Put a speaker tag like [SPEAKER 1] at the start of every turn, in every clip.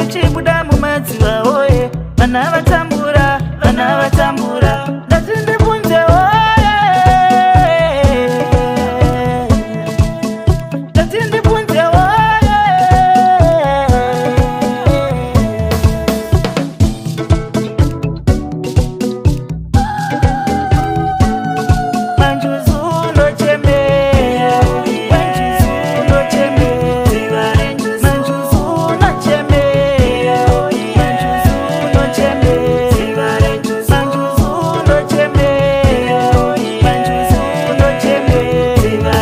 [SPEAKER 1] ichibuda mumadziva oye, vana vatambura, vana vatambura, ngatindibvunze oye, ngatindibvunze oye. Manjuzu unochemera, manjuzu unochemera, manjuzu unochemera, manjuzu unochemera, manjuzu unochemera, manjuzu unochemera.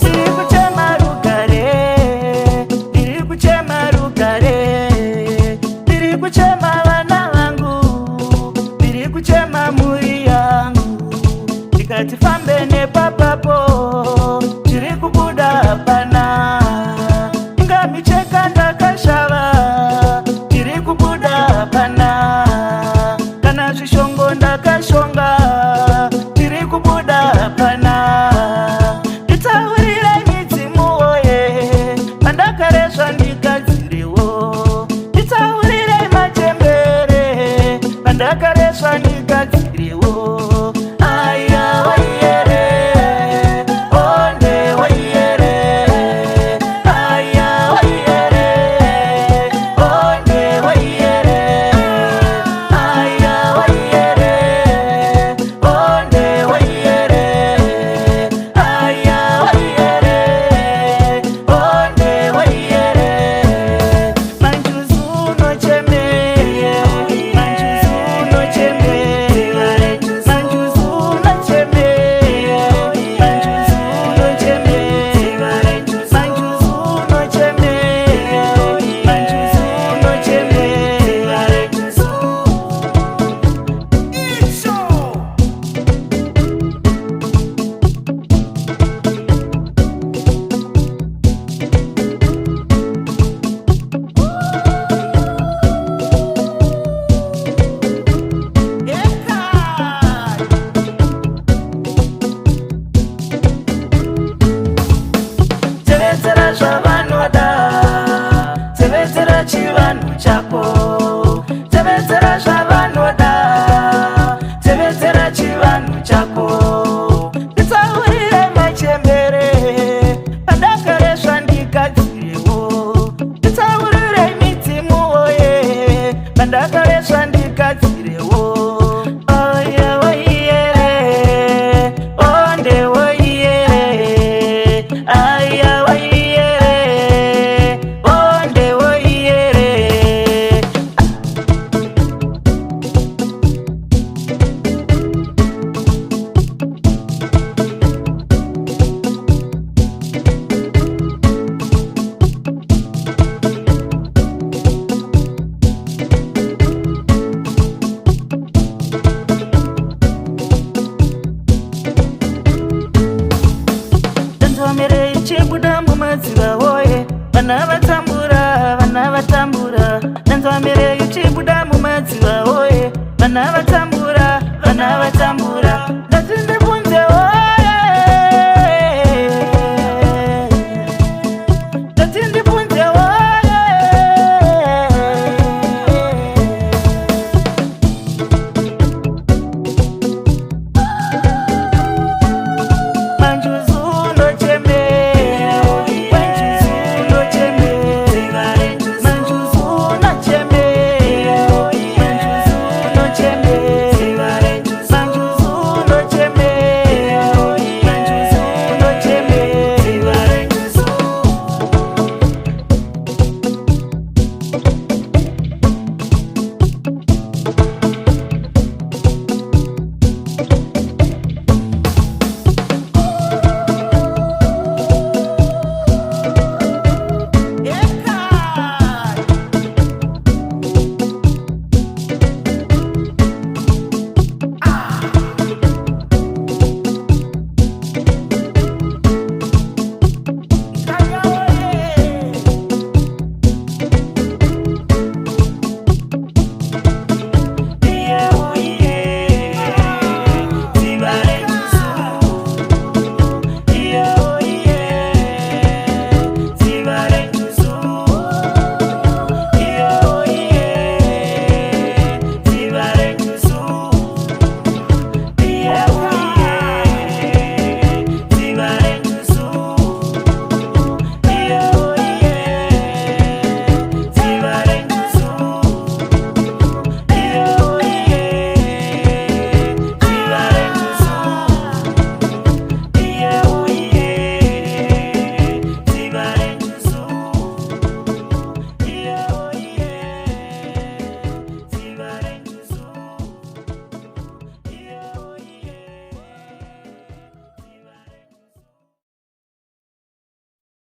[SPEAKER 1] Ndiri kuchema rugare, ndiri kuchema rugare, ndiri kuchema vana vangu, ndiri kuchema mhuri yangu. Ndikati fambe nepapapo, tiri kubuda hapana. Ngamicheka ndakashava, tiri kubuda hapana. Kana zvishongo ndakashonga, tiri kubuda hapana. Nditaurire midzimu oye, pandakarezva ndigadzirewo. Nditaurire machembere, pandakarezva ndigadzirewo. Aya wayere, onde wayere, aya wayere, onde wayere, aya wayere, onde wayere, aya wayere, onde wayere. Manjuzu unochemera, manjuzu unochemera, manjuzu unochemera, manjuzu unochemera, manjuzu unochemera, manjuzu tevedzera zvavanoda, tevedzera chivanhu chako, tevedzera zvavanoda, tevedzera chivanhu chako. Nditsaurire machembere, pandakarezva ndigadzirewo. Nditsaurire midzimu oye, pandakarezva ndigadzirewo. Oye wayere, onde wayere, aya wayere, onde wayere. Nzomere ichibuda mumadziva oye, vana vatambura, vana vatambura. Nzomere ichibuda mumadziva oye, vana vatambura.